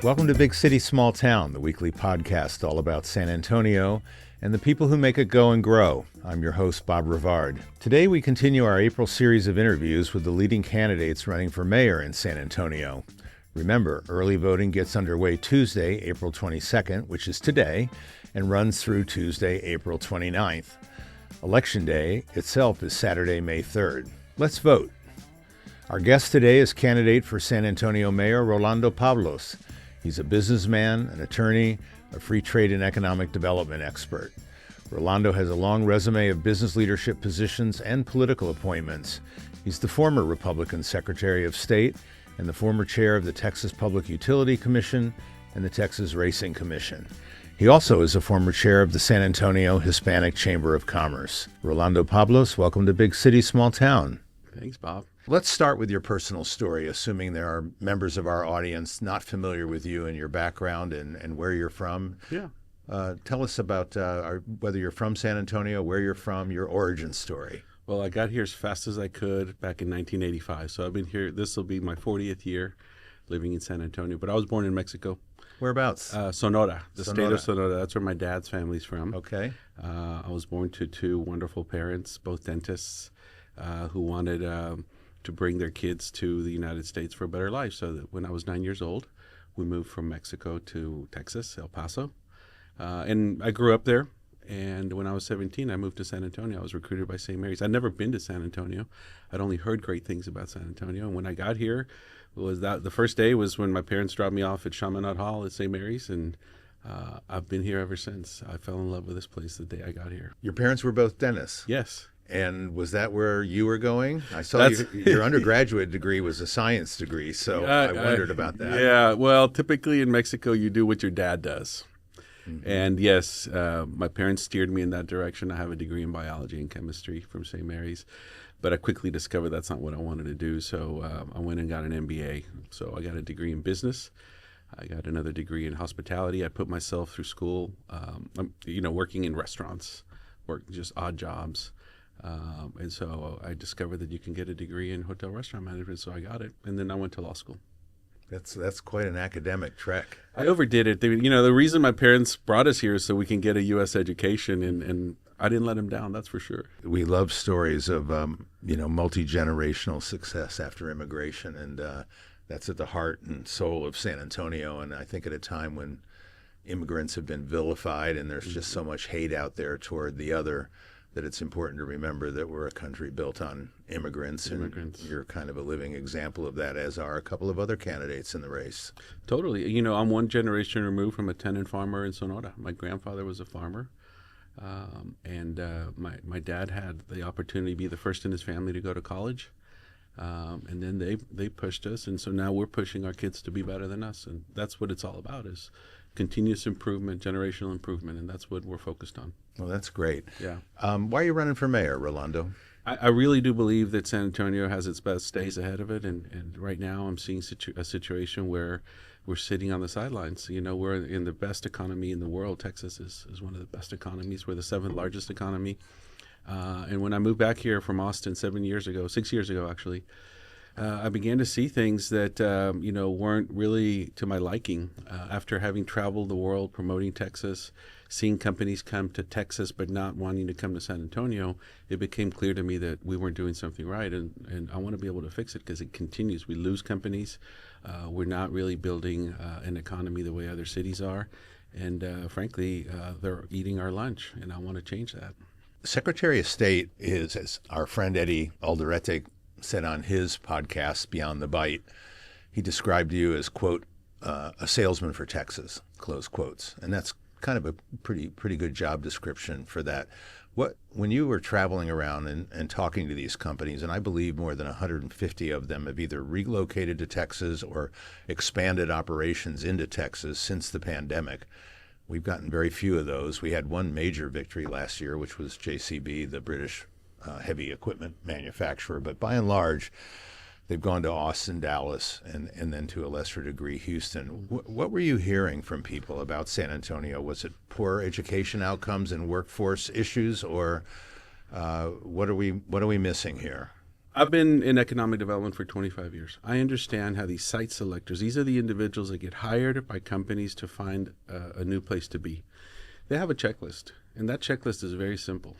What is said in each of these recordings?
Welcome to Big City, Small Town, the weekly podcast all about San Antonio and the people who make it go and grow. I'm your host, Bob Rivard. Today we continue our April series of interviews with the leading candidates running for mayor in San Antonio. Remember, early voting gets underway Tuesday, April 22nd, which is today, and runs through Tuesday, April 29th. Election Day itself is Saturday, May 3rd. Let's vote. Our guest today is candidate for San Antonio Mayor Rolando Pablos. He's a businessman, an attorney, a free trade and economic development expert. Rolando has a long resume of business leadership positions and political appointments. He's the former Republican Secretary of State and the former chair of the Texas Public Utility Commission and the Texas Racing Commission. He also is a former chair of the San Antonio Hispanic Chamber of Commerce. Rolando Pablos, welcome to Big City, Small Town. Thanks, Bob. Let's start with your personal story, assuming there are members of our audience not familiar with you and your background and where you're from. Yeah. Tell us about whether you're from San Antonio, where you're from, your origin story. Well, I got here as fast as I could back in 1985. So I've been here. This will be my 40th year living in San Antonio. But I was born in Mexico. Whereabouts? Sonora, the Sonora. state of Sonora. That's where my dad's family's from. Okay. I was born to two wonderful parents, both dentists, who wanted to bring their kids to the United States for a better life. So that when I was 9 years old, we moved from Mexico to Texas, El Paso. And I grew up there. And when I was 17, I moved to San Antonio. I was recruited by St. Mary's. I'd never been to San Antonio. I'd only heard great things about San Antonio. And when I got here, the first day was when my parents dropped me off at Chaminade Hall at St. Mary's. And I've been here ever since. I fell in love with this place the day I got here. Your parents were both dentists? Yes. And was that where you were going? I saw your undergraduate degree was a science degree, so I wondered about that. Yeah, well, typically in Mexico, you do what your dad does. Mm-hmm. And yes, my parents steered me in that direction. I have a degree in biology and chemistry from St. Mary's, but I quickly discovered that's not what I wanted to do, so I went and got an MBA. So I got a degree in business. I got another degree in hospitality. I put myself through school, working in restaurants, just odd jobs. And so I discovered that you can get a degree in hotel restaurant management, so I got it. And then I went to law school. That's quite an academic trek. I overdid it. The reason my parents brought us here is so we can get a U.S. education, and I didn't let them down, that's for sure. We love stories of, multi-generational success after immigration, and that's at the heart and soul of San Antonio. And I think at a time when immigrants have been vilified and there's just so much hate out there toward the other, that it's important to remember that we're a country built on immigrants. And you're kind of a living example of that, as are a couple of other candidates in the race. Totally. I'm one generation removed from a tenant farmer in Sonora. My grandfather was a farmer, and my dad had the opportunity to be the first in his family to go to college, and then they pushed us, and so now we're pushing our kids to be better than us, and that's what it's all about, is continuous improvement, generational improvement, and that's what we're focused on. Well, that's great. Yeah. Why are you running for mayor, Rolando? I really do believe that San Antonio has its best days ahead of it, and right now I'm seeing a situation where we're sitting on the sidelines. We're in the best economy in the world. Texas is one of the best economies. We're the seventh largest economy. And when I moved back here from Austin 6 years ago, actually, I began to see things that, weren't really to my liking. After having traveled the world promoting Texas, seeing companies come to Texas but not wanting to come to San Antonio, it became clear to me that we weren't doing something right, and I want to be able to fix it because it continues. We lose companies. We're not really building an economy the way other cities are, and frankly, they're eating our lunch, and I want to change that. Secretary of State is, as our friend Eddie Alderete said on his podcast, Beyond the Bite, he described you as, quote, a salesman for Texas, close quotes. And that's kind of a pretty good job description for that. When you were traveling around and talking to these companies, and I believe more than 150 of them have either relocated to Texas or expanded operations into Texas since the pandemic. We've gotten very few of those. We had one major victory last year, which was JCB, the British heavy equipment manufacturer. But by and large, they've gone to Austin, Dallas, and then to a lesser degree, Houston. What were you hearing from people about San Antonio? Was it poor education outcomes and workforce issues, or what are we missing here? I've been in economic development for 25 years. I understand how these site selectors, these are the individuals that get hired by companies to find a new place to be. They have a checklist, and that checklist is very simple.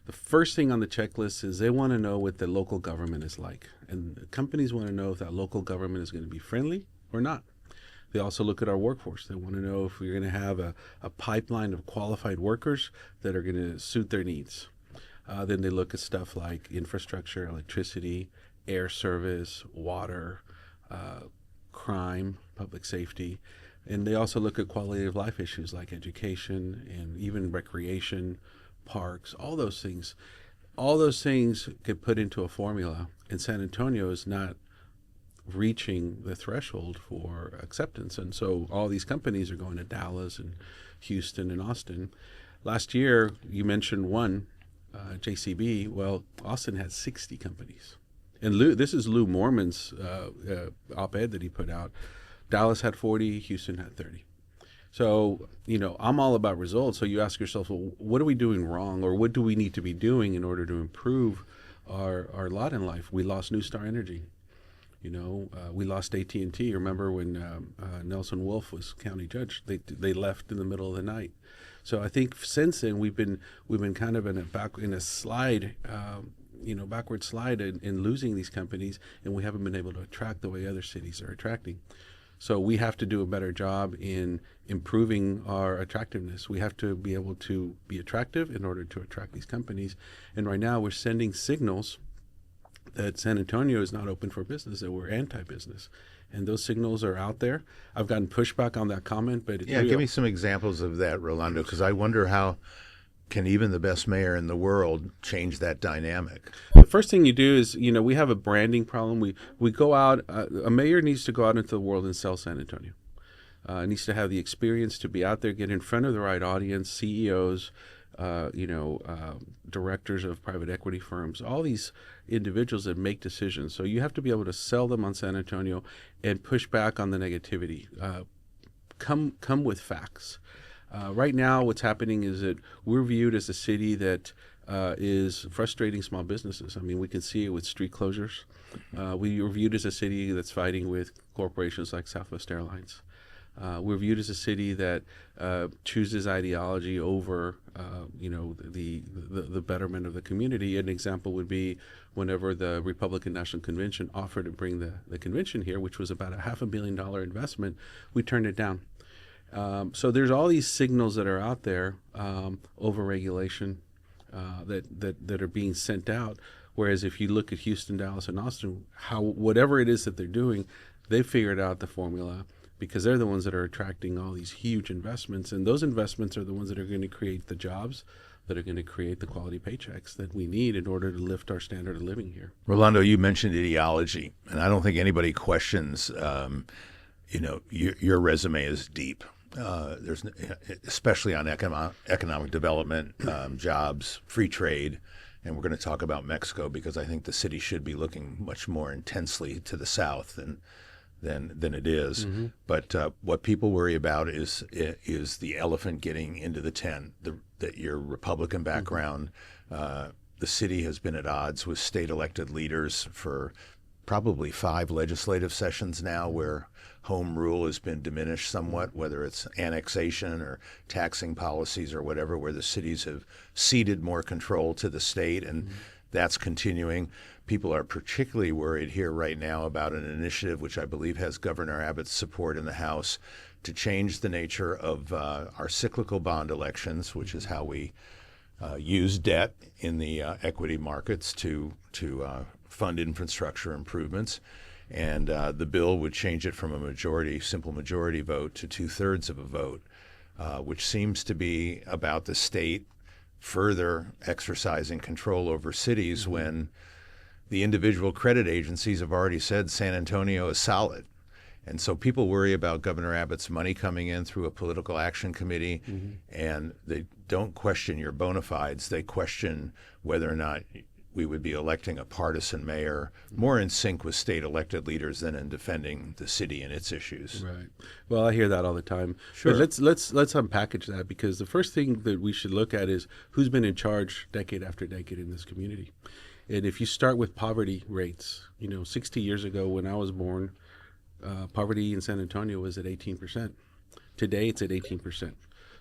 The first thing on the checklist is they want to know what the local government is like. And companies want to know if that local government is going to be friendly or not. They also look at our workforce. They want to know if we're going to have a pipeline of qualified workers that are going to suit their needs. Then they look at stuff like infrastructure, electricity, air service, water, crime, public safety. And they also look at quality of life issues like education and even recreation, parks, all those things. All those things get put into a formula, and San Antonio is not reaching the threshold for acceptance. And so all these companies are going to Dallas and Houston and Austin. Last year, you mentioned one, JCB. Well, Austin had 60 companies. And this is Lou Mormon's op-ed that he put out. Dallas had 40, Houston had 30. So, I'm all about results. So you ask yourself, well, what are we doing wrong, or what do we need to be doing in order to improve our lot in life? We lost New Star Energy. We lost AT&T. Remember when Nelson Wolff was county judge? They left in the middle of the night. So I think since then we've been kind of in a slide, backward slide in losing these companies, and we haven't been able to attract the way other cities are attracting. So we have to do a better job in improving our attractiveness. We have to be able to be attractive in order to attract these companies. And right now we're sending signals that San Antonio is not open for business, that we're anti-business. And those signals are out there. I've gotten pushback on that comment, but give me some examples of that, Rolando, because I wonder how can even the best mayor in the world change that dynamic? The first thing you do is, we have a branding problem. We go out, a mayor needs to go out into the world and sell San Antonio. Needs to have the experience to be out there, get in front of the right audience, CEOs, directors of private equity firms, all these individuals that make decisions. So you have to be able to sell them on San Antonio and push back on the negativity. Come with facts. Right now, what's happening is that we're viewed as a city that is frustrating small businesses. I mean, we can see it with street closures. We are viewed as a city that's fighting with corporations like Southwest Airlines. We're viewed as a city that chooses ideology over, the betterment of the community. An example would be whenever the Republican National Convention offered to bring the convention here, which was about a $500 million investment, we turned it down. So there's all these signals that are out there, over-regulation, that are being sent out. Whereas if you look at Houston, Dallas, and Austin, whatever it is that they're doing, they figured out the formula, because they're the ones that are attracting all these huge investments. And those investments are the ones that are going to create the jobs, that are going to create the quality paychecks that we need in order to lift our standard of living here. Rolando, you mentioned ideology, and I don't think anybody questions, your resume is deep. There's, especially on economic development, jobs, free trade, and we're going to talk about Mexico because I think the city should be looking much more intensely to the south than it is. Mm-hmm. But what people worry about is the elephant getting into the tent. That your Republican background, the city has been at odds with state elected leaders for probably 5 legislative sessions now, where home rule has been diminished somewhat, whether it's annexation or taxing policies or whatever, where the cities have ceded more control to the state, and that's continuing. People are particularly worried here right now about an initiative which I believe has Governor Abbott's support in the House to change the nature of our cyclical bond elections, which is how we use debt in the equity markets to fund infrastructure improvements. And the bill would change it from a simple majority vote to 2/3 of a vote, which seems to be about the state further exercising control over cities when the individual credit agencies have already said San Antonio is solid. And so people worry about Governor Abbott's money coming in through a political action committee, and they don't question your bona fides. They question whether or not we would be electing a partisan mayor more in sync with state elected leaders than in defending the city and its issues. Right. Well, I hear that all the time. Sure. But let's unpackage that, because the first thing that we should look at is who's been in charge decade after decade in this community. And if you start with poverty rates, 60 years ago when I was born, poverty in San Antonio was at 18%. Today it's at 18%.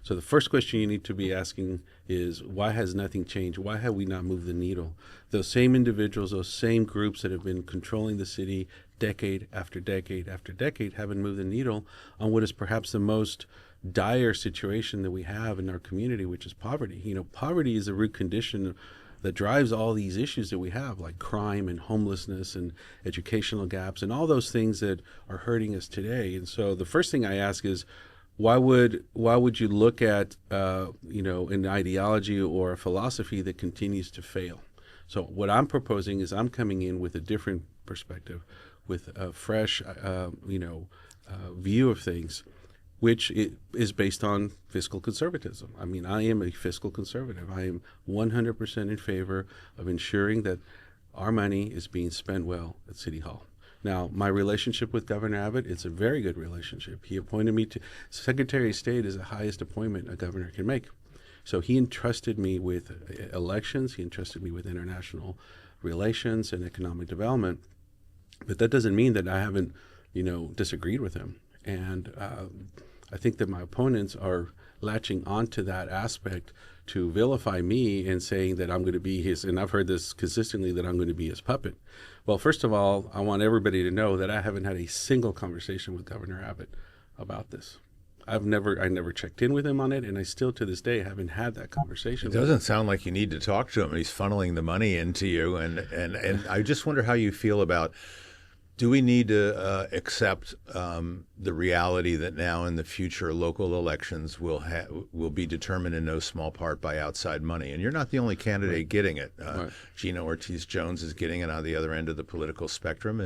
So the first question you need to be asking is, why has nothing changed? Why have we not moved the needle? Those same individuals, those same groups that have been controlling the city decade after decade after decade haven't moved the needle on what is perhaps the most dire situation that we have in our community, which is poverty. Poverty is a root condition that drives all these issues that we have, like crime and homelessness and educational gaps and all those things that are hurting us today. And so the first thing I ask is, why would you look at an ideology or a philosophy that continues to fail? So what I'm proposing is I'm coming in with a different perspective, with a fresh view of things, which is based on fiscal conservatism. I mean, I am a fiscal conservative. I am 100% in favor of ensuring that our money is being spent well at City Hall. Now, my relationship with Governor Abbott, it's a very good relationship. He appointed me to Secretary of State is the highest appointment a governor can make. So he entrusted me with elections. He entrusted me with international relations and economic development. But that doesn't mean that I haven't, disagreed with him. And I think that my opponents are latching onto that aspect to vilify me and saying that I'm going to be his, and I've heard this consistently, that I'm going to be his puppet. Well, first of all, I want everybody to know that I haven't had a single conversation with Governor Abbott about this. I never checked in with him on it, and I still to this day haven't had that conversation. It doesn't sound like you need to talk to him. He's funneling the money into you, and I just wonder how you feel about, do we need to accept the reality that now in the future local elections will be determined in no small part by outside money? And you're not the only candidate Right. getting it. Right. Gina Ortiz-Jones is getting it on the other end of the political spectrum,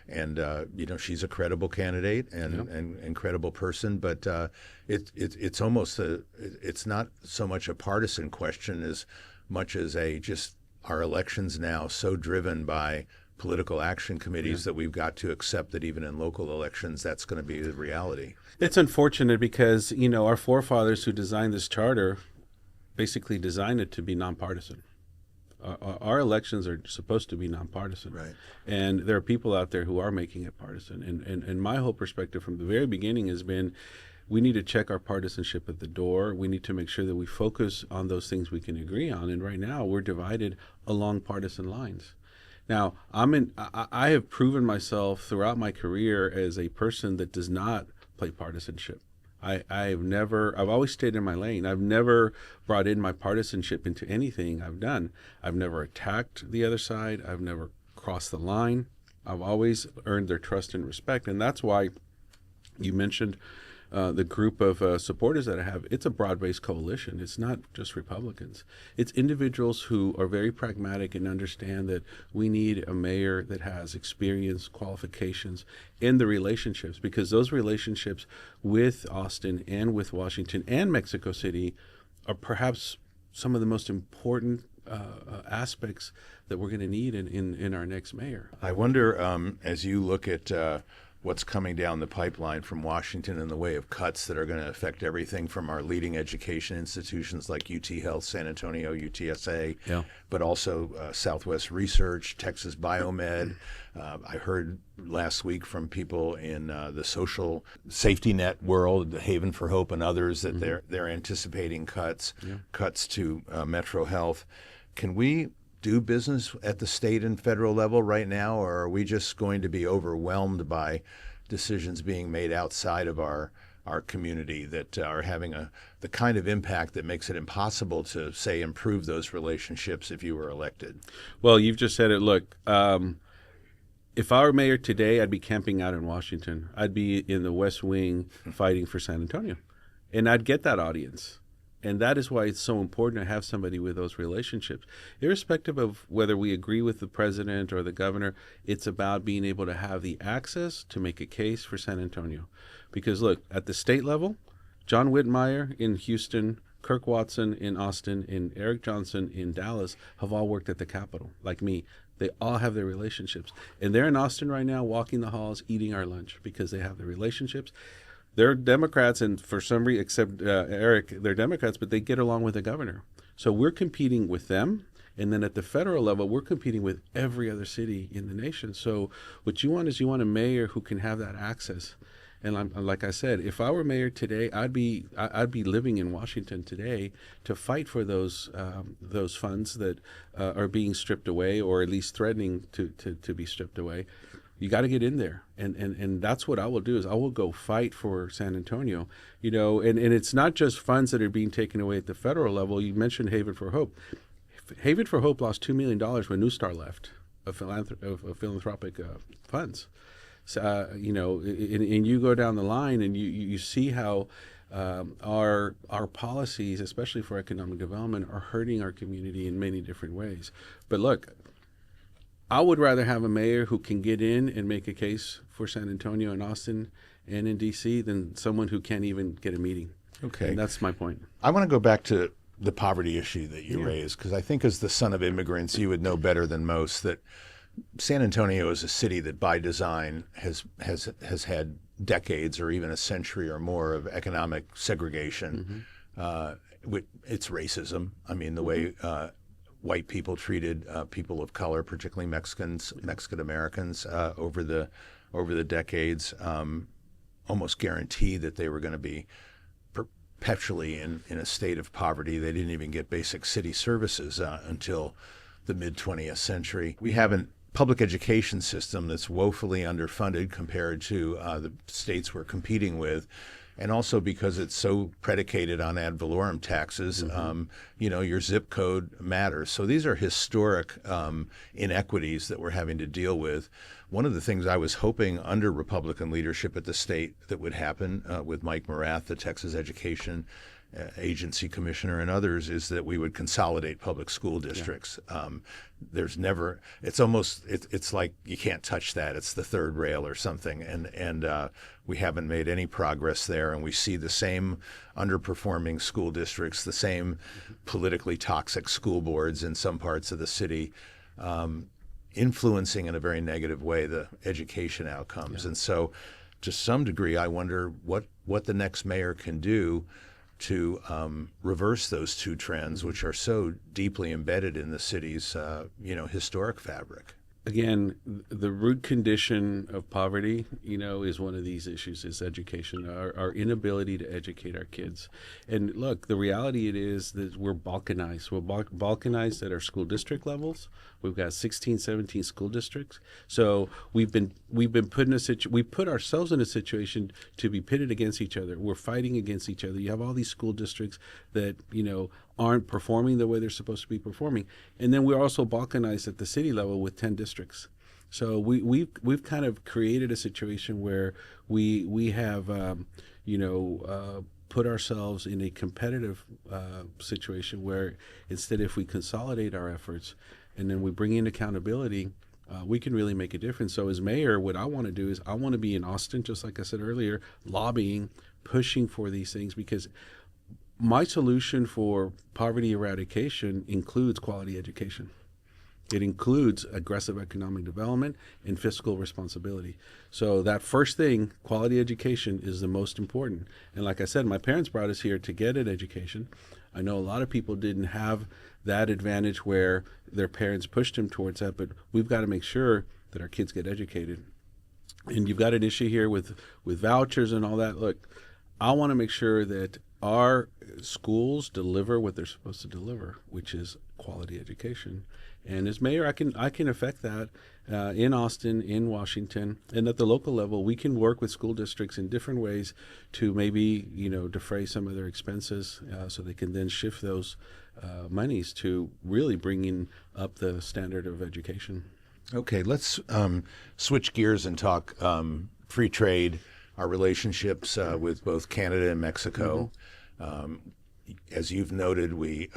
and she's a credible candidate and credible person. But it's almost it's not so much a partisan question as much as our elections now so driven by political action committees that we've got to accept that even in local elections, that's going to be the reality. It's unfortunate because, our forefathers who designed this charter basically designed it to be nonpartisan. Our elections are supposed to be nonpartisan. Right. And there are people out there who are making it partisan. And my whole perspective from the very beginning has been, we need to check our partisanship at the door. We need to make sure that we focus on those things we can agree on. And right now, we're divided along partisan lines. Now, I have proven myself throughout my career as a person that does not play partisanship. I've always stayed in my lane. I've never brought in my partisanship into anything I've done. I've never attacked the other side. I've never crossed the line. I've always earned their trust and respect. And that's why you mentioned the group of supporters that I have. It's a broad-based coalition. It's not just Republicans. It's individuals who are very pragmatic and understand that we need a mayor that has experience, qualifications, and the relationships, because those relationships with Austin and with Washington and Mexico City are perhaps some of the most important aspects that we're going to need in our next mayor. I wonder, as you look at what's coming down the pipeline from Washington in the way of cuts that are going to affect everything from our leading education institutions like UT Health, San Antonio, UTSA, but also Southwest Research, Texas Biomed. I heard last week from people in the social safety net world, the Haven for Hope and others, that they're anticipating cuts to Metro Health. Can we do business at the state and federal level right now, or are we just going to be overwhelmed by decisions being made outside of our community that are having the kind of impact that makes it impossible to, say, improve those relationships if you were elected? Well, you've just said it. Look, if I were mayor today, I'd be camping out in Washington. I'd be in the West Wing fighting for San Antonio, and I'd get that audience. And that is why it's so important to have somebody with those relationships. Irrespective of whether we agree with the president or the governor, it's about being able to have the access to make a case for San Antonio. Because look, at the state level, John Whitmire in Houston, Kirk Watson in Austin, and Eric Johnson in Dallas have all worked at the Capitol, like me. They all have their relationships. And they're in Austin right now, walking the halls, eating our lunch, because they have the relationships. They're Democrats, and for some reason, except Eric, they're Democrats, but they get along with the governor. So we're competing with them, And then at the federal level, we're competing with every other city in the nation. So what you want is you want a mayor who can have that access. And like I said, if I were mayor today, I'd be living in Washington today to fight for those funds that are being stripped away, or at least threatening to be stripped away. You got to get in there, and that's what I will do. Is I will go fight for San Antonio, and it's not just funds that are being taken away at the federal level. You mentioned Haven for Hope. Haven for Hope lost $2 million when New Star left of philanthropic funds. And you go down the line and you see how our policies, especially for economic development, are hurting our community in many different ways. But look, I would rather have a mayor who can get in and make a case for San Antonio and Austin and in D.C. than someone who can't even get a meeting. Okay. And that's my point. I want to go back to the poverty issue that you raised, because I think as the son of immigrants, you would know better than most that San Antonio is a city that by design has had decades or even a century or more of economic segregation. It's racism. I mean, the way white people treated people of color, particularly Mexican Americans, over the decades, almost guarantee that they were going to be perpetually in a state of poverty. They didn't even get basic city services until the mid-20th century. We have a public education system that's woefully underfunded compared to the states we're competing with. And also because it's so predicated on ad valorem taxes, your zip code matters. So these are historic inequities that we're having to deal with. One of the things I was hoping under Republican leadership at the state that would happen with Mike Morath, the Texas Education Agency Commissioner, and others, is that we would consolidate public school districts. It's like you can't touch that. It's the third rail or something. And we haven't made any progress there. And we see the same underperforming school districts, the same politically toxic school boards in some parts of the city, influencing in a very negative way the education outcomes. And so to some degree, I wonder what the next mayor can do to reverse those two trends, which are so deeply embedded in the city's, historic fabric. Again, the root condition of poverty, is one of these issues, is education, our inability to educate our kids. And look, the reality it is that we're balkanized. We're balkanized at our school district levels. We've got 16, 17 school districts. So we've been put in we put ourselves in a situation to be pitted against each other. We're fighting against each other. You have all these school districts that, aren't performing the way they're supposed to be performing. And then we're also balkanized at the city level with 10 districts. So we've kind of created a situation where we have, put ourselves in a competitive situation where instead, if we consolidate our efforts and then we bring in accountability, we can really make a difference. So as mayor, what I want to do is I want to be in Austin, just like I said earlier, lobbying, pushing for these things, because my solution for poverty eradication includes quality education. It includes aggressive economic development and fiscal responsibility. So that first thing, quality education, is the most important. And like I said, my parents brought us here to get an education. I know a lot of people didn't have that advantage where their parents pushed them towards that, but we've got to make sure that our kids get educated. And you've got an issue here with vouchers and all that. Look, I want to make sure that our schools deliver what they're supposed to deliver, which is quality education. And as mayor, I can affect that in Austin, in Washington, and at the local level. We can work with school districts in different ways to maybe defray some of their expenses, so they can then shift those monies to really bringing up the standard of education. Okay, let's switch gears and talk free trade, our relationships with both Canada and Mexico. As you've noted, we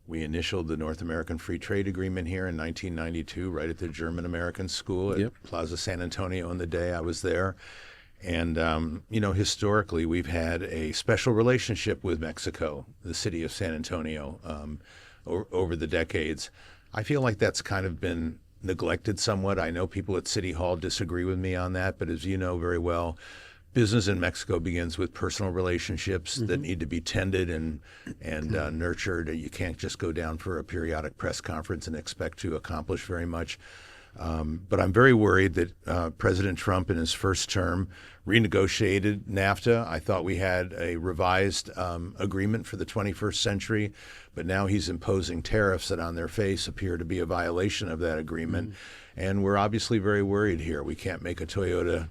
initialed the North American Free Trade Agreement here in 1992, right at the German-American School at Plaza San Antonio on the day I was there. And, historically, we've had a special relationship with Mexico, the city of San Antonio, over the decades. I feel like that's kind of been neglected somewhat. I know people at City Hall disagree with me on that, but as you know very well, business in Mexico begins with personal relationships that need to be tended and nurtured. You can't just go down for a periodic press conference and expect to accomplish very much. But I'm very worried that President Trump in his first term renegotiated NAFTA. I thought we had a revised agreement for the 21st century, but now he's imposing tariffs that on their face appear to be a violation of that agreement. And we're obviously very worried here. We can't make a Toyota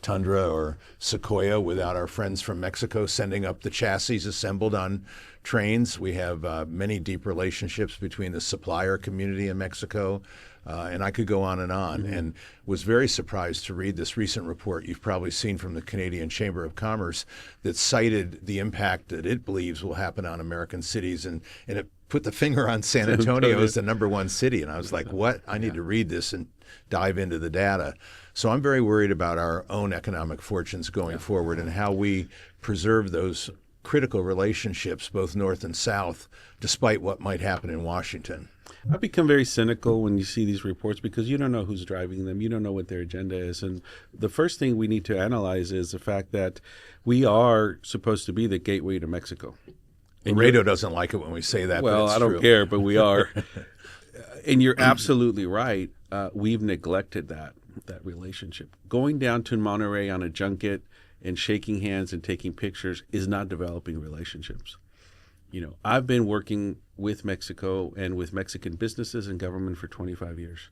Tundra or Sequoia without our friends from Mexico sending up the chassis assembled on trains. We have many deep relationships between the supplier community in Mexico, and I could go on, and was very surprised to read this recent report you've probably seen from the Canadian Chamber of Commerce that cited the impact that it believes will happen on American cities, and it put the finger on San Antonio as the number one city. And I was like, what? I need to read this and dive into the data. So I'm very worried about our own economic fortunes going forward and how we preserve those critical relationships, both north and south, despite what might happen in Washington. I've become very cynical when you see these reports because you don't know who's driving them. You don't know what their agenda is. And the first thing we need to analyze is the fact that we are supposed to be the gateway to Mexico. And Laredo doesn't like it when we say that. Well, but it's I don't true. care, but we are. And you're absolutely right. We've neglected that relationship. Going down to Monterey on a junket and shaking hands and taking pictures is not developing relationships. I've been working with Mexico and with Mexican businesses and government for 25 years.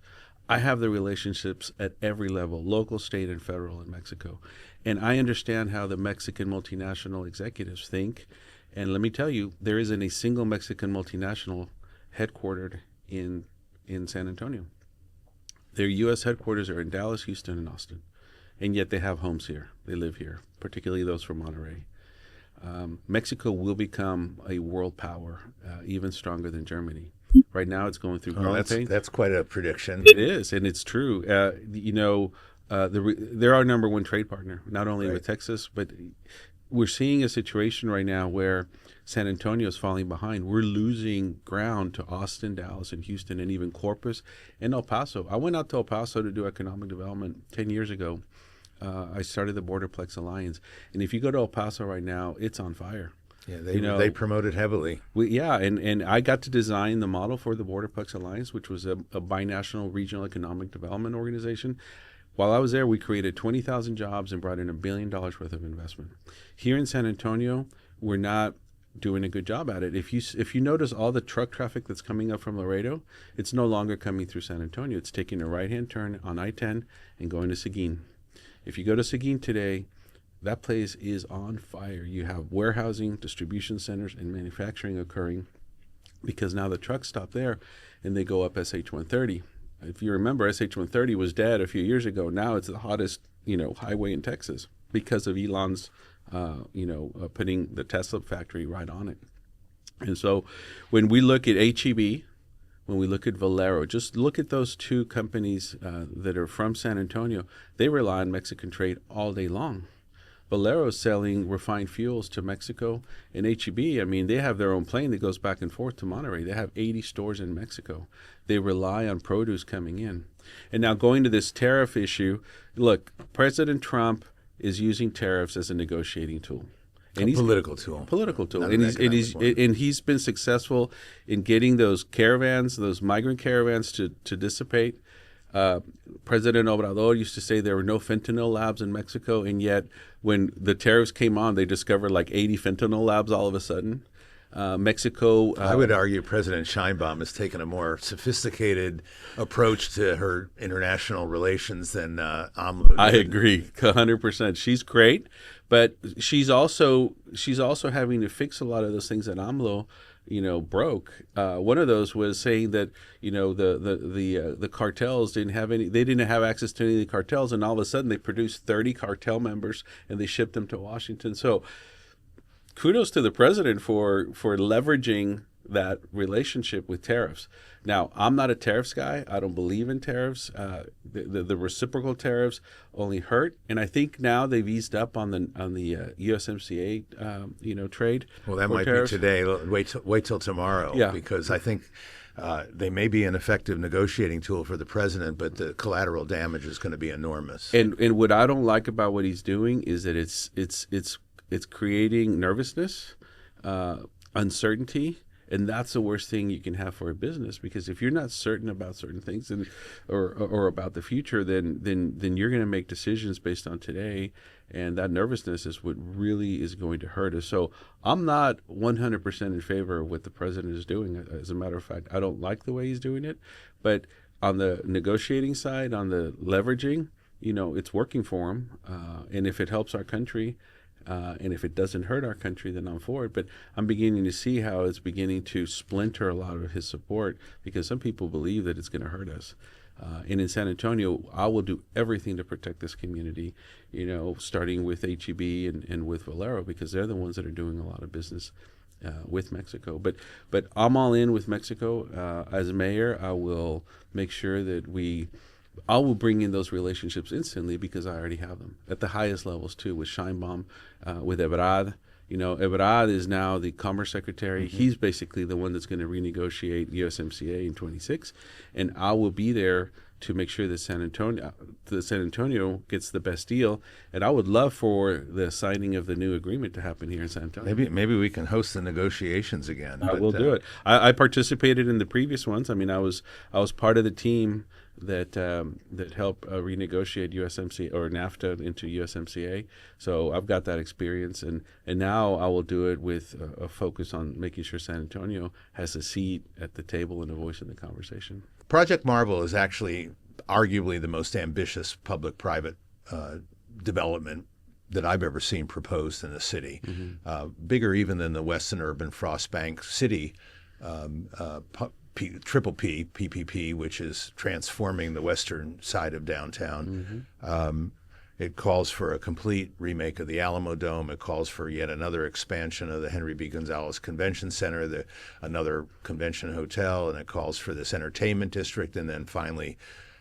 I have the relationships at every level, local, state, and federal in Mexico. And I understand how the Mexican multinational executives think. And let me tell you, there isn't a single Mexican multinational headquartered in San Antonio. Their U.S. headquarters are in Dallas, Houston, and Austin. And yet they have homes here. They live here, particularly those from Monterey. Mexico will become a world power, even stronger than Germany. Right now, it's going through growing pains. That's quite a prediction. It is, and it's true. They're our number one trade partner, not only with Texas, but we're seeing a situation right now where San Antonio is falling behind. We're losing ground to Austin, Dallas, and Houston, and even Corpus and El Paso. I went out to El Paso to do economic development 10 years ago. I started the Borderplex Alliance. And if you go to El Paso right now, it's on fire. Yeah, they promote it heavily. And I got to design the model for the Borderplex Alliance, which was a binational regional economic development organization. While I was there, we created 20,000 jobs and brought in $1 billion worth of investment. Here in San Antonio, we're not doing a good job at it. If you notice all the truck traffic that's coming up from Laredo, it's no longer coming through San Antonio. It's taking a right-hand turn on I-10 and going to Seguin. If you go to Seguin today, that place is on fire. You have warehousing, distribution centers, and manufacturing occurring because now the trucks stop there and they go up SH-130. If you remember, SH-130 was dead a few years ago. Now it's the hottest, highway in Texas because of Elon's, putting the Tesla factory right on it. And so when we look at HEB, when we look at Valero, just look at those two companies that are from San Antonio. They rely on Mexican trade all day long. Valero is selling refined fuels to Mexico. And HEB, they have their own plane that goes back and forth to Monterey. They have 80 stores in Mexico. They rely on produce coming in. And now going to this tariff issue, look, President Trump is using tariffs as a negotiating tool. And a political tool. And he's been successful in getting those caravans, those migrant caravans to dissipate. President Obrador used to say there were no fentanyl labs in Mexico, and yet when the tariffs came on, they discovered like 80 fentanyl labs all of a sudden. Mexico. I would argue President Sheinbaum has taken a more sophisticated approach to her international relations than AMLO did. I agree, 100%. She's great, but she's also having to fix a lot of those things that AMLO broke. One of those was saying that the cartels didn't have access to any of the cartels, and all of a sudden they produced 30 cartel members and they shipped them to Washington. So kudos to the president for leveraging that relationship with tariffs. Now, I'm not a tariffs guy. I don't believe in tariffs. The reciprocal tariffs only hurt, and I think now they've eased up on the USMCA trade. Well, that might tariffs. Be today. Wait till tomorrow. Yeah. Because I think they may be an effective negotiating tool for the president, but the collateral damage is going to be enormous. And what I don't like about what he's doing is that it's creating nervousness, uncertainty. And that's the worst thing you can have for a business, because if you're not certain about certain things or about the future, then you're going to make decisions based on today, and that nervousness is what really is going to hurt us. So I'm not 100% in favor of what the president is doing. As a matter of fact, I don't like the way he's doing it. But on the negotiating side, on the leveraging, it's working for him. And if it helps our country, and if it doesn't hurt our country, then I'm for it. But I'm beginning to see how it's beginning to splinter a lot of his support, because some people believe that it's going to hurt us. And in San Antonio, I will do everything to protect this community, starting with HEB and with Valero, because they're the ones that are doing a lot of business with Mexico. But I'm all in with Mexico. As mayor, I will make sure that I will bring in those relationships instantly, because I already have them at the highest levels too, with Scheinbaum, with Ebrard. Ebrard is now the Commerce Secretary. Mm-hmm. He's basically the one that's going to renegotiate USMCA in 26, and I will be there to make sure that San Antonio gets the best deal. And I would love for the signing of the new agreement to happen here in San Antonio. Maybe we can host the negotiations again. I will do it. I participated in the previous ones. I mean, I was part of the team that helped renegotiate USMCA or NAFTA into USMCA. So I've got that experience, and now I will do it with a focus on making sure San Antonio has a seat at the table and a voice in the conversation. Project Marvel is actually arguably the most ambitious public-private development that I've ever seen proposed in the city. Mm-hmm. Bigger even than the Weston Urban Frost Bank City Triple P, PPP, which is transforming the western side of downtown. Mm-hmm. It calls for a complete remake of the Alamo Dome. It calls for yet another expansion of the Henry B. Gonzalez Convention Center, another convention hotel, and it calls for this entertainment district. And then finally,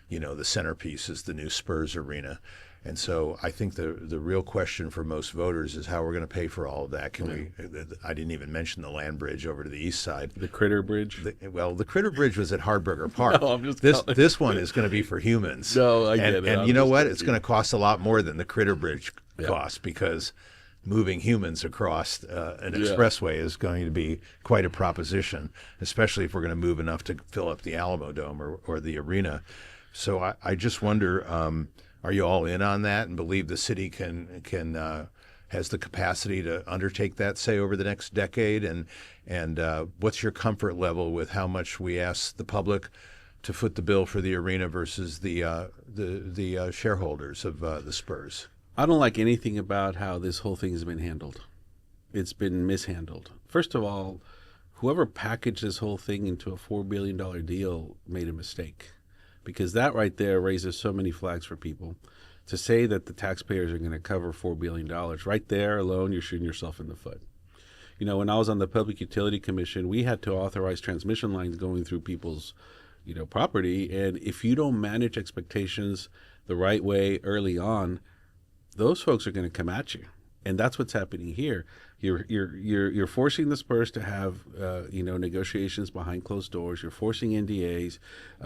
the centerpiece is the new Spurs arena. And so I think the real question for most voters is how we're going to pay for all of that. I didn't even mention the land bridge over to the east side. The Critter Bridge? The Critter Bridge was at Hardburger Park. No, I'm just this one is going to be for humans. No, I get it. And you know what? It's going to cost a lot more than the Critter Bridge cost, because moving humans across an expressway is going to be quite a proposition, especially if we're going to move enough to fill up the Alamo Dome or the arena. So I just wonder, are you all in on that and believe the city has the capacity to undertake that, say, over the next decade? And what's your comfort level with how much we ask the public to foot the bill for the arena versus the shareholders of the Spurs? I don't like anything about how this whole thing has been handled. It's been mishandled. First of all, whoever packaged this whole thing into a $4 billion deal made a mistake, because that right there raises so many flags for people. To say that the taxpayers are going to cover $4 billion, right there alone, you're shooting yourself in the foot. When I was on the Public Utility Commission, we had to authorize transmission lines going through people's, property. And if you don't manage expectations the right way early on, those folks are going to come at you. And that's what's happening here. You're forcing the Spurs to have negotiations behind closed doors. You're forcing NDAs.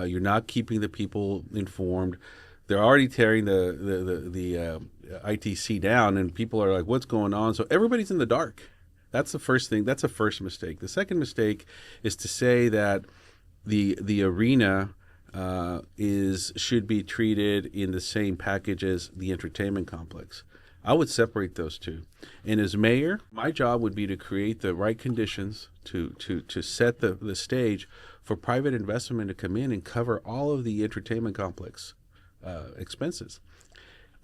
You're not keeping the people informed. They're already tearing the ITC down, and people are like, "What's going on?" So everybody's in the dark. That's the first thing. That's the first mistake. The second mistake is to say that the arena should be treated in the same package as the entertainment complex. I would separate those two. And as mayor, my job would be to create the right conditions to set the stage for private investment to come in and cover all of the entertainment complex expenses.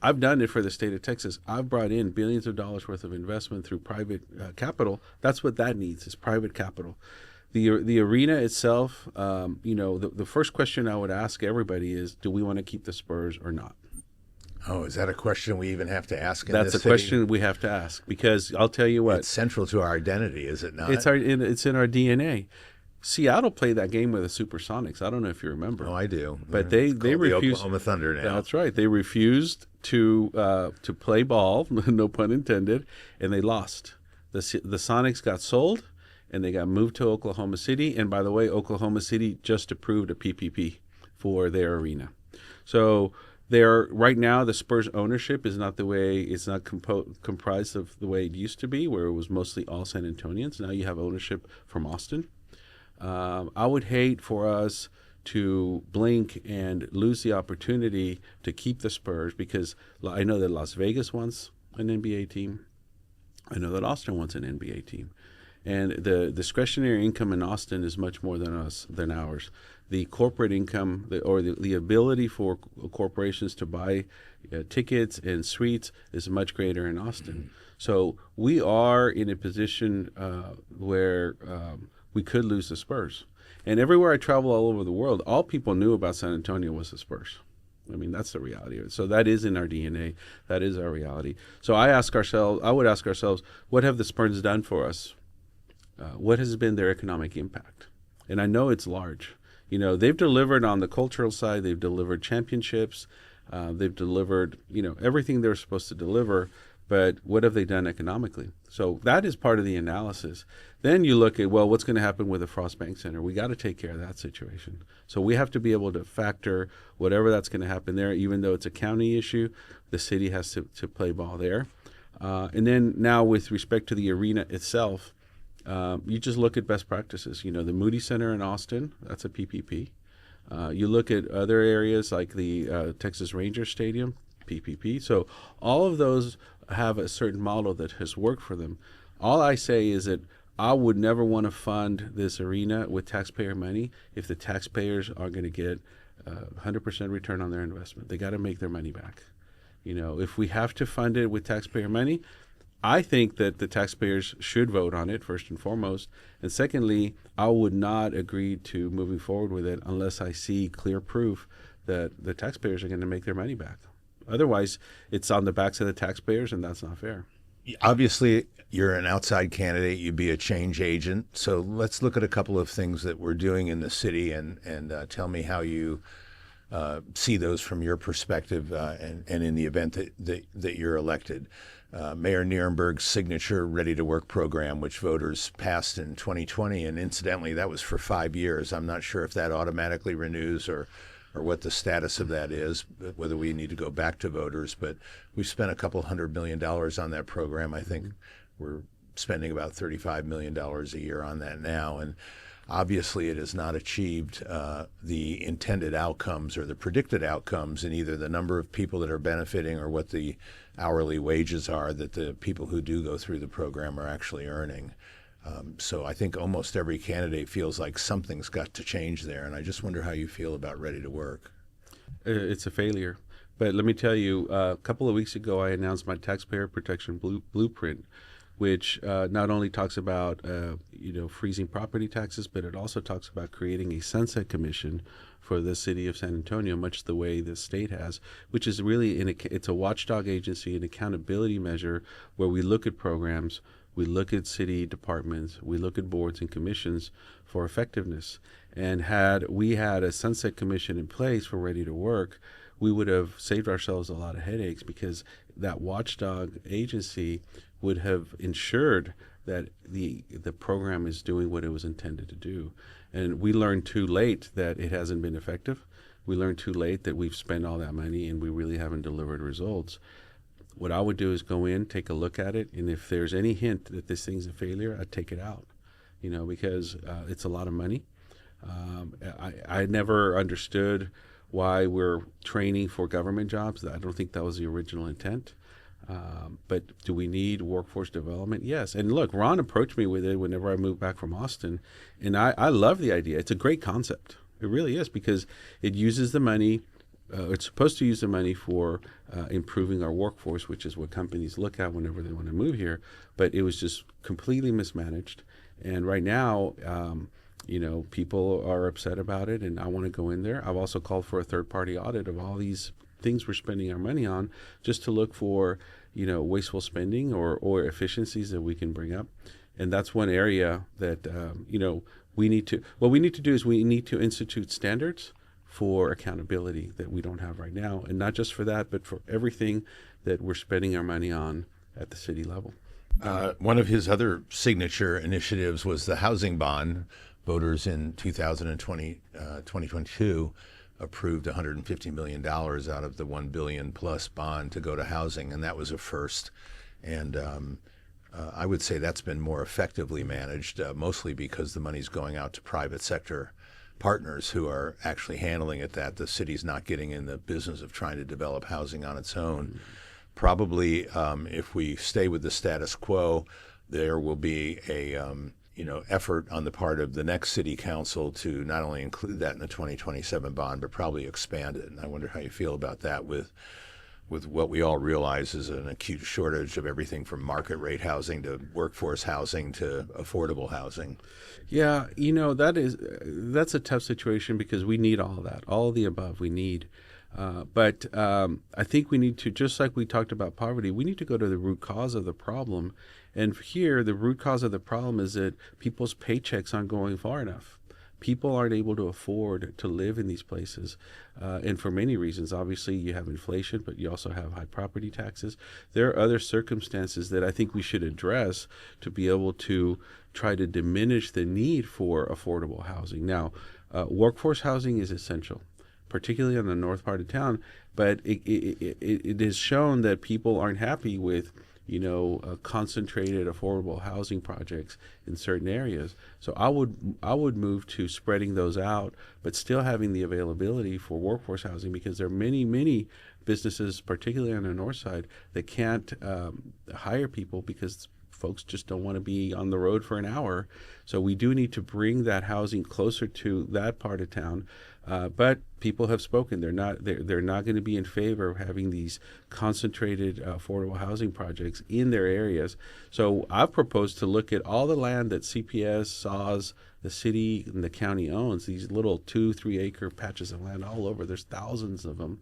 I've done it for the state of Texas. I've brought in billions of dollars worth of investment through private capital. That's what that needs, is private capital. The arena itself, the first question I would ask everybody is, do we want to keep the Spurs or not? Oh, is that a question we even have to ask in this city? That's a question we have to ask, because I'll tell you what. It's central to our identity, is it not? It's in our DNA. Seattle played that game with the Supersonics. I don't know if you remember. Oh, I do. But they refused. The Oklahoma Thunder now. That's right. They refused to play ball, no pun intended, and they lost. The Sonics got sold, and they got moved to Oklahoma City. And by the way, Oklahoma City just approved a PPP for their arena. So right now, the Spurs ownership is not the way, it's not comprised of the way it used to be, where it was mostly all San Antonians. Now you have ownership from Austin. I would hate for us to blink and lose the opportunity to keep the Spurs, because I know that Las Vegas wants an NBA team. I know that Austin wants an NBA team. And the discretionary income in Austin is much more than ours. The corporate income, the ability for corporations to buy tickets and suites is much greater in Austin. So we are in a position where we could lose the Spurs. And everywhere I travel all over the world, all people knew about San Antonio was the Spurs. I mean, that's the reality of it. So that is in our DNA. That is our reality. So I would ask ourselves, what have the Spurs done for us? What has been their economic impact? And I know it's large. They've delivered on the cultural side. They've delivered championships. They've delivered, everything they're supposed to deliver. But what have they done economically? So that is part of the analysis. Then you look at, what's going to happen with the Frost Bank Center? We got to take care of that situation. So we have to be able to factor whatever that's going to happen there. Even though it's a county issue, the city has to play ball there. And then now with respect to the arena itself, you just look at best practices. The Moody Center in Austin, that's a PPP. You look at other areas like the Texas Rangers Stadium, PPP. So all of those have a certain model that has worked for them. All I say is that I would never want to fund this arena with taxpayer money if the taxpayers are going to get 100% return on their investment. They got to make their money back. If we have to fund it with taxpayer money, I think that the taxpayers should vote on it, first and foremost. And secondly, I would not agree to moving forward with it unless I see clear proof that the taxpayers are going to make their money back. Otherwise, it's on the backs of the taxpayers, and that's not fair. Obviously, you're an outside candidate. You'd be a change agent. So let's look at a couple of things that we're doing in the city and tell me how you see those from your perspective and in the event that you're elected. Mayor Nierenberg's signature Ready to Work program, which voters passed in 2020, and incidentally, that was for 5 years. I'm not sure if that automatically renews or what the status of that is, whether we need to go back to voters. But we've spent a couple $100 million on that program. I think we're spending about $35 million a year on that now. And obviously, it has not achieved the intended outcomes or the predicted outcomes in either the number of people that are benefiting or what the hourly wages are that the people who do go through the program are actually earning. So I think almost every candidate feels like something's got to change there. And I just wonder how you feel about Ready to Work. It's a failure. But let me tell you, a couple of weeks ago, I announced my taxpayer protection blueprint, which not only talks about freezing property taxes, but it also talks about creating a sunset commission for the city of San Antonio, much the way the state has, which is really it's a watchdog agency, an accountability measure where we look at programs, we look at city departments, we look at boards and commissions for effectiveness. And had we had a sunset commission in place for Ready to Work, we would have saved ourselves a lot of headaches, because that watchdog agency would have ensured that the program is doing what it was intended to do. And we learned too late that it hasn't been effective. We learned too late that we've spent all that money and we really haven't delivered results. What I would do is go in, take a look at it, and if there's any hint that this thing's a failure, I'd take it out, because it's a lot of money. I never understood why we're training for government jobs. I don't think that was the original intent. But do we need workforce development? Yes. And look, Ron approached me with it whenever I moved back from Austin, and I love the idea. It's a great concept. It really is, because it uses the money. It's supposed to use the money for improving our workforce, which is what companies look at whenever they want to move here. But it was just completely mismanaged. And right now, people are upset about it, and I want to go in there. I've also called for a third-party audit of all these things we're spending our money on, just to look for, wasteful spending or efficiencies that we can bring up. And that's one area that, we need to, what we need to do is we need to institute standards for accountability that we don't have right now. And not just for that, but for everything that we're spending our money on at the city level. One of his other signature initiatives was the housing bond. Voters in 2022 approved $150 million out of the $1 billion plus bond to go to housing, and that was a first. And I would say that's been more effectively managed, mostly because the money's going out to private sector partners who are actually handling it, that the city's not getting in the business of trying to develop housing on its own. Probably, if we stay with the status quo, there will be a effort on the part of the next city council to not only include that in the 2027 bond, but probably expand it. And I wonder how you feel about that with what we all realize is an acute shortage of everything from market rate housing to workforce housing to affordable housing. Yeah, that's a tough situation because we need all of that, all of the above we need. But I think we need to, just like we talked about poverty, we need to go to the root cause of the problem. And here, the root cause of the problem is that people's paychecks aren't going far enough. People aren't able to afford to live in these places. And for many reasons, obviously, you have inflation, but you also have high property taxes. There are other circumstances that I think we should address to be able to try to diminish the need for affordable housing. Now, workforce housing is essential, particularly on the north part of town, but it is shown that people aren't happy with concentrated affordable housing projects in certain areas. So I would move to spreading those out, but still having the availability for workforce housing, because there are many businesses, particularly on the north side, that can't hire people because folks just don't want to be on the road for an hour. So we do need to bring that housing closer to that part of town. But people have spoken. They're not going to be in favor of having these concentrated affordable housing projects in their areas. So I've proposed to look at all the land that CPS, SAWS, the city, and the county owns, these little 2-3 acre patches of land all over. There's thousands of them.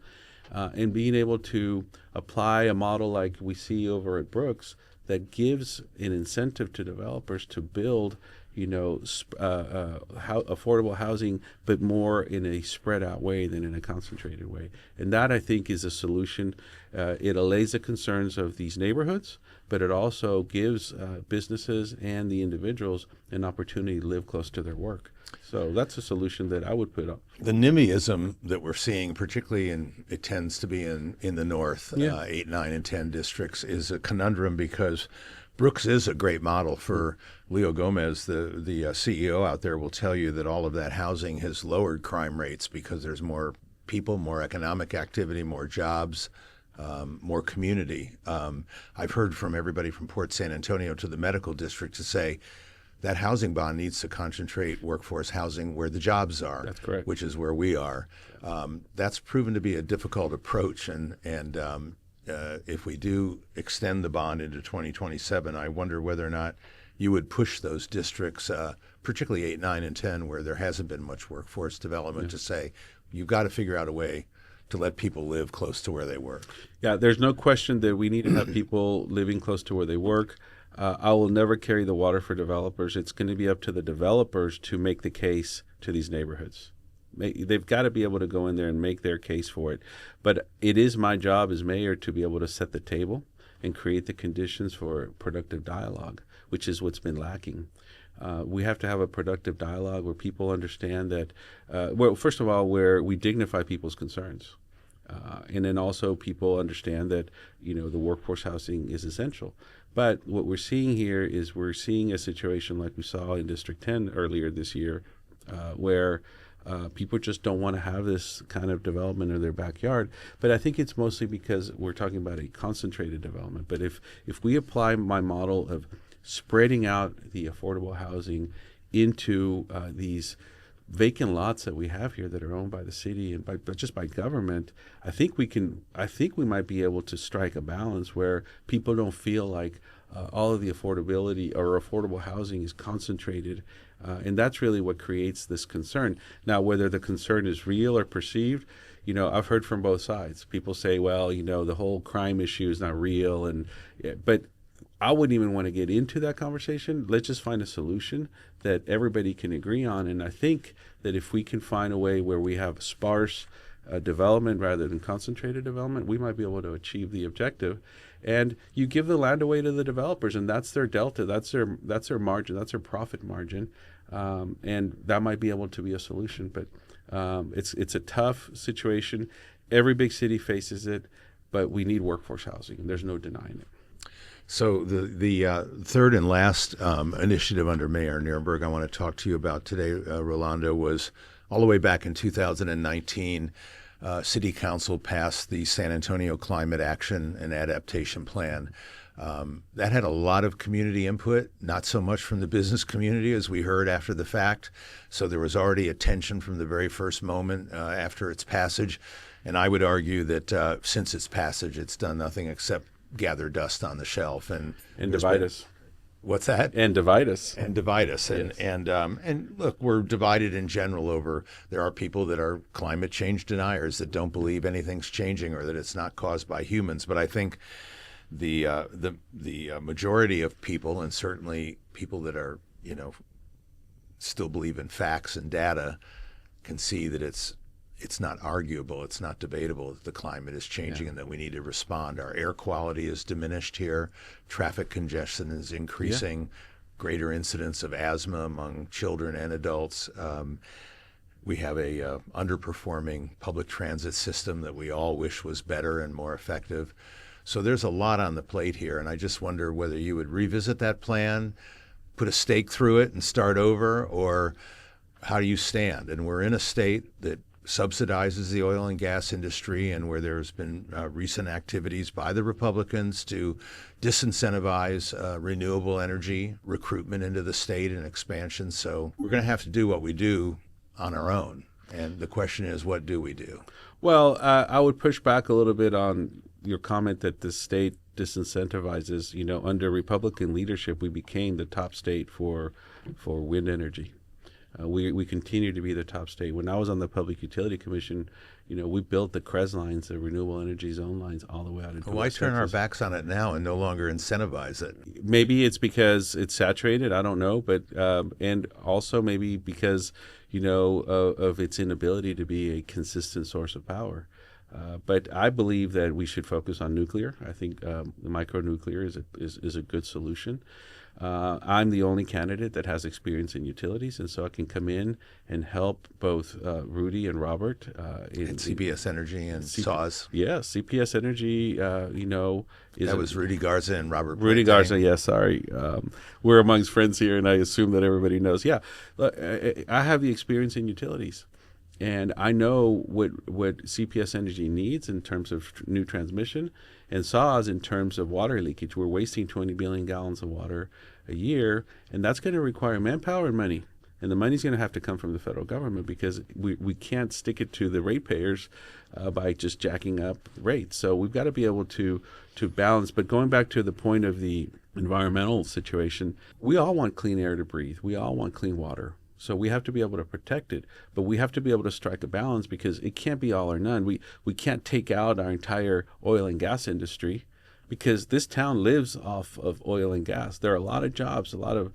And being able to apply a model like we see over at Brooks that gives an incentive to developers to build affordable housing, but more in a spread out way than in a concentrated way. And that, I think, is a solution. It allays the concerns of these neighborhoods, but it also gives businesses and the individuals an opportunity to live close to their work. So that's a solution that I would put up. The NIMBYism that we're seeing, particularly it tends to be in the north, 8, 9, and 10 districts, is a conundrum because Brooks is a great model for Leo Gomez, the CEO out there, will tell you that all of that housing has lowered crime rates because there's more people, more economic activity, more jobs, more community. I've heard from everybody from Port San Antonio to the medical district to say that housing bond needs to concentrate workforce housing where the jobs are. That's correct. Which is where we are. That's proven to be a difficult approach, and if we do extend the bond into 2027, I wonder whether or not you would push those districts, particularly 8, 9, and 10, where there hasn't been much workforce development, to say, you've got to figure out a way to let people live close to where they work. Yeah, there's no question that we need to have people living close to where they work. I will never carry the water for developers. It's going to be up to the developers to make the case to these neighborhoods. They've got to be able to go in there and make their case for it. But it is my job as mayor to be able to set the table and create the conditions for productive dialogue, which is what's been lacking. We have to have a productive dialogue where people understand that, first of all, where we dignify people's concerns. And then also people understand that, the workforce housing is essential. But what we're seeing here is we're seeing a situation like we saw in District 10 earlier this year, where people just don't want to have this kind of development in their backyard. But I think it's mostly because we're talking about a concentrated development. But if we apply my model of spreading out the affordable housing into these vacant lots that we have here that are owned by the city and just by government, I think we might be able to strike a balance where people don't feel like all of the affordability or affordable housing is concentrated. And that's really what creates this concern. Now, whether the concern is real or perceived, I've heard from both sides. People say, well, the whole crime issue is not real. But I wouldn't even want to get into that conversation. Let's just find a solution that everybody can agree on. And I think that if we can find a way where we have sparse development rather than concentrated development, we might be able to achieve the objective. And you give the land away to the developers, and that's their delta, that's their margin, that's their profit margin, and that might be able to be a solution. But it's a tough situation. Every big city faces it, but we need workforce housing, and there's no denying it. So the third and last initiative under Mayor Nirenberg I want to talk to you about today, Rolando, was all the way back in 2019. City Council passed the San Antonio Climate Action and Adaptation Plan. That had a lot of community input, not so much from the business community as we heard after the fact. So there was already a tension from the very first moment after its passage. And I would argue that since its passage, it's done nothing except gather dust on the shelf and divide us. What's that? And divide us. And divide us. Yes. And look, we're divided in general over, there are people that are climate change deniers that don't believe anything's changing or that it's not caused by humans. But I think the majority of people, and certainly people that are, still believe in facts and data, can see that it's not arguable, it's not debatable that the climate is changing and that we need to respond. Our air quality is diminished here. Traffic congestion is increasing. Greater incidence of asthma among children and adults. We have a underperforming public transit system that we all wish was better and more effective. So there's a lot on the plate here, and I just wonder whether you would revisit that plan, put a stake through it and start over, or how do you stand? And we're in a state that subsidizes the oil and gas industry, and where there's been recent activities by the Republicans to disincentivize renewable energy recruitment into the state and expansion. So we're going to have to do what we do on our own. And the question is, what do we do? Well, I would push back a little bit on your comment that the state disincentivizes. Under Republican leadership, we became the top state for wind energy. We continue to be the top state. When I was on the Public Utility Commission, we built the CREZ lines, the renewable energy zone lines, all the way out into Why turn our backs on it now and no longer incentivize it? Maybe it's because it's saturated. I don't know, but and also maybe because of its inability to be a consistent source of power. But I believe that we should focus on nuclear. I think the micronuclear is a good solution. I'm the only candidate that has experience in utilities, and so I can come in and help both Rudy and Robert. In CPS Energy and SAWS. Yeah, CPS Energy, that was Rudy Garza and Robert Rudy Garza, yes, sorry. We're amongst friends here, and I assume that everybody knows. Yeah, I have the experience in utilities. And I know what CPS Energy needs in terms of new transmission, and SAWS in terms of water leakage. We're wasting 20 billion gallons of water a year, and that's going to require manpower and money. And the money's going to have to come from the federal government, because we can't stick it to the ratepayers by just jacking up rates. So we've got to be able to balance. But going back to the point of the environmental situation, we all want clean air to breathe. We all want clean water. So we have to be able to protect it, but we have to be able to strike a balance, because it can't be all or none. We can't take out our entire oil and gas industry, because this town lives off of oil and gas. There are a lot of jobs, a lot of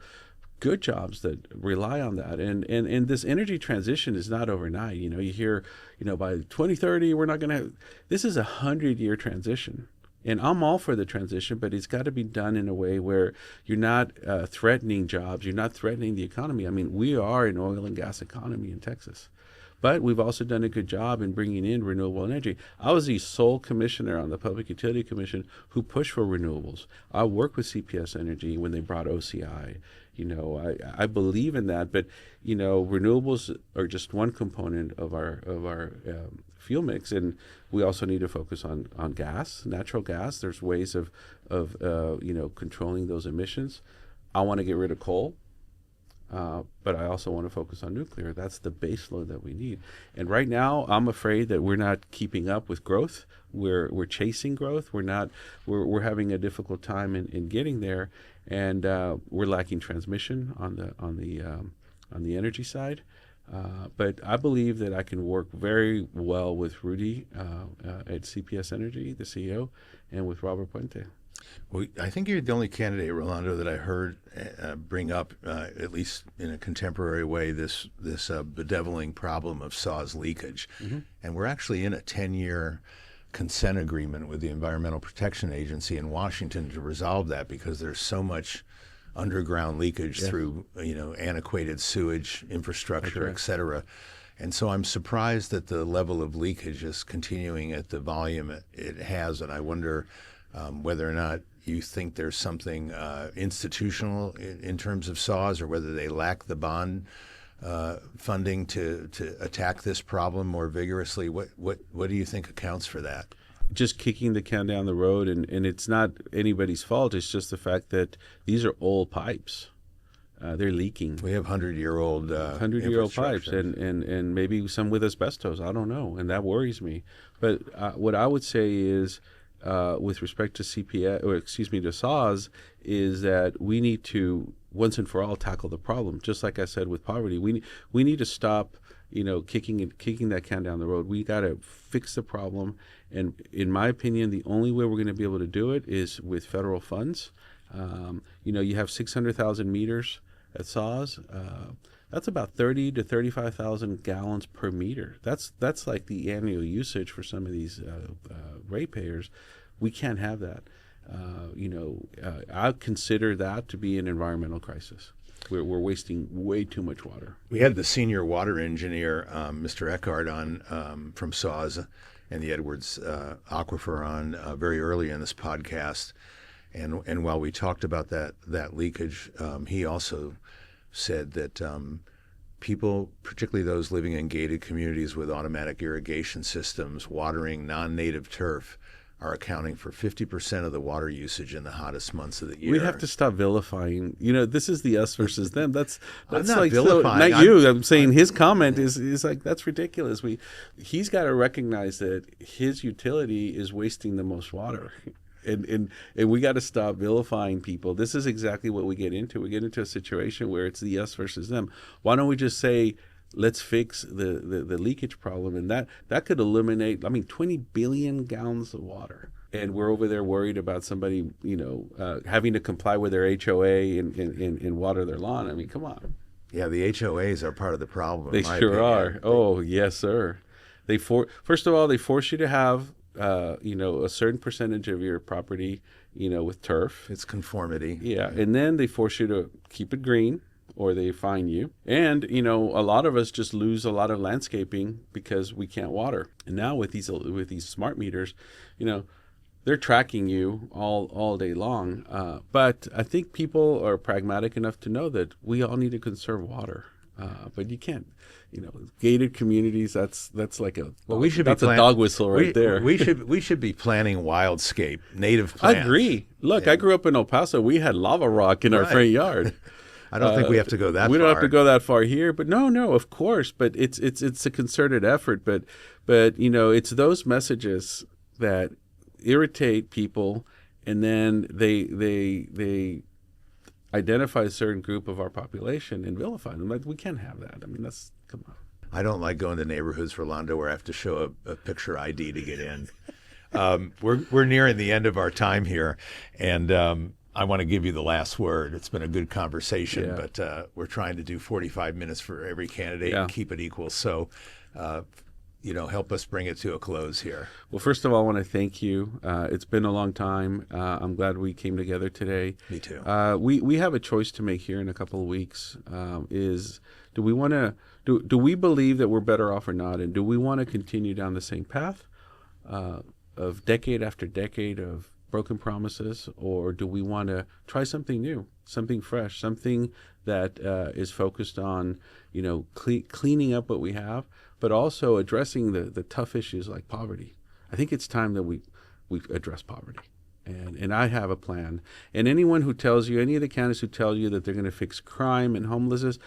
good jobs that rely on that. And this energy transition is not overnight. You hear, by 2030, we're not going to, this is a 100-year transition. And I'm all for the transition, but it's got to be done in a way where you're not threatening jobs, you're not threatening the economy. I mean, we are an oil and gas economy in Texas. But we've also done a good job in bringing in renewable energy. I was the sole commissioner on the Public Utility Commission who pushed for renewables. I worked with CPS Energy when they brought OCI. I believe in that, but renewables are just one component of our fuel mix, and we also need to focus on gas, natural gas. There's ways of controlling those emissions. I want to get rid of coal. But I also want to focus on nuclear. That's the base load that we need. And right now, I'm afraid that we're not keeping up with growth. We're chasing growth. We're having a difficult time in getting there, and we're lacking transmission on the energy side. But I believe that I can work very well with Rudy at CPS Energy, the CEO, and with Robert Puente. Well, I think you're the only candidate, Rolando, that I heard bring up, at least in a contemporary way, this bedeviling problem of SAWS leakage. Mm-hmm. And we're actually in a 10-year consent agreement with the Environmental Protection Agency in Washington to resolve that, because there's so much underground leakage through antiquated sewage infrastructure, et cetera. And so I'm surprised that the level of leakage is continuing at the volume it has, and I wonder whether or not you think there's something institutional in terms of SAWS, or whether they lack the bond funding to attack this problem more vigorously. What do you think accounts for that? Just kicking the can down the road, and it's not anybody's fault. It's just the fact that these are old pipes. They're leaking. We have 100-year-old pipes, and maybe some with asbestos. I don't know, and that worries me. But what I would say is, with respect to to SAWS, is that we need to once and for all tackle the problem. Just like I said with poverty, we need to stop, kicking that can down the road. We got to fix the problem, and in my opinion, the only way we're going to be able to do it is with federal funds. You have 600,000 meters at SAWS. That's about 30 to 35,000 gallons per meter. That's like the annual usage for some of these ratepayers. We can't have that. I consider that to be an environmental crisis. We're wasting way too much water. We had the senior water engineer, Mr. Eckhart, on from SAWS and the Edwards Aquifer on very early in this podcast. And while we talked about that leakage, he also said that people, particularly those living in gated communities with automatic irrigation systems, watering non-native turf, are accounting for 50% of the water usage in the hottest months of the year. We have to stop vilifying. This is the us versus them. That's I'm not like vilifying. I'm saying his comment is like, that's ridiculous. He's got to recognize that his utility is wasting the most water. And we got to stop vilifying people. This is exactly what we get into. We get into a situation where it's the us versus them. Why don't we just say, let's fix the leakage problem? And that could eliminate, 20 billion gallons of water. And we're over there worried about somebody, having to comply with their HOA and water their lawn. Come on. Yeah, the HOAs are part of the problem. They sure are. Oh, yes, sir. First of all, they force you to have a certain percentage of your property, with turf. It's conformity. Yeah. And then they force you to keep it green, or they fine you. And, a lot of us just lose a lot of landscaping because we can't water. And now with these smart meters, they're tracking you all day long. But I think people are pragmatic enough to know that we all need to conserve water. But you can't, gated communities. That's like a a dog whistle there. We should be planning wildscape, native plants. I agree. Look, I grew up in El Paso. We had lava rock in our front yard. I don't think we have to go that far. We don't have to go that far here. But no, of course. But it's a concerted effort. But it's those messages that irritate people, and then they identify a certain group of our population and vilify them. Like, we can't have that. Come on. I don't like going to neighborhoods, Rolando, where I have to show a picture ID to get in. We're nearing the end of our time here, and I want to give you the last word. It's been a good conversation, but we're trying to do 45 minutes for every candidate and keep it equal. So, help us bring it to a close here. Well, first of all, I want to thank you. It's been a long time. I'm glad we came together today. Me too. We have a choice to make here in a couple of weeks. Do we want to do we believe that we're better off or not, and do we want to continue down the same path of decade after decade of broken promises, or do we want to try something new, something fresh, something that is focused on cleaning up what we have, but also addressing the tough issues like poverty? I think it's time that we address poverty. And I have a plan. And anyone who tells you, any of the candidates who tell you that they're going to fix crime and homelessness,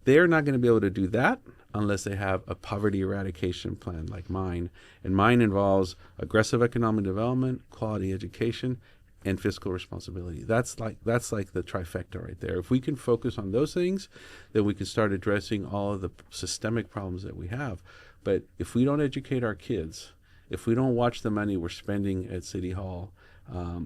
they're not going to be able to do that unless they have a poverty eradication plan like mine. And mine involves aggressive economic development, quality education, and fiscal responsibility. That's like the trifecta right there. If we can focus on those things, then we can start addressing all of the systemic problems that we have. But if we don't educate our kids, if we don't watch the money we're spending at City Hall,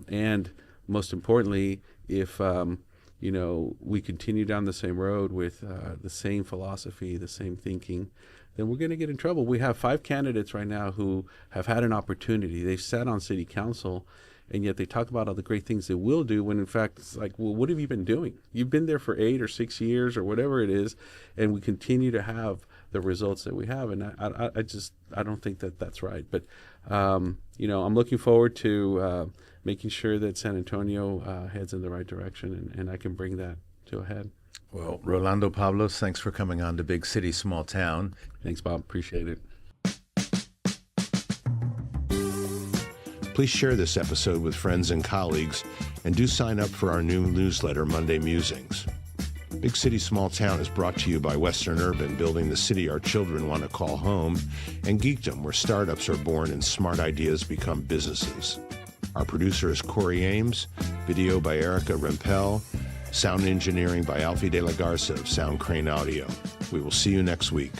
and most importantly, if we continue down the same road with the same philosophy, the same thinking, then we're going to get in trouble. We have 5 candidates right now who have had an opportunity. They've sat on city council, and yet they talk about all the great things they will do, when in fact it's like, well, what have you been doing? You've been there for 8 or 6 years or whatever it is, and we continue to have the results that we have. And I don't think that that's right. But, I'm looking forward to making sure that San Antonio heads in the right direction, and I can bring that to a head. Well, Rolando Pablos, thanks for coming on to Big City, Small Town. Thanks, Bob. Appreciate it. Please share this episode with friends and colleagues, and do sign up for our new newsletter, Monday Musings. Big City, Small Town is brought to you by Western Urban, building the city our children want to call home, and Geekdom, where startups are born and smart ideas become businesses. Our producer is Corey Ames, video by Erica Rempel, sound engineering by Alfie De La Garza of Sound Crane Audio. We will see you next week.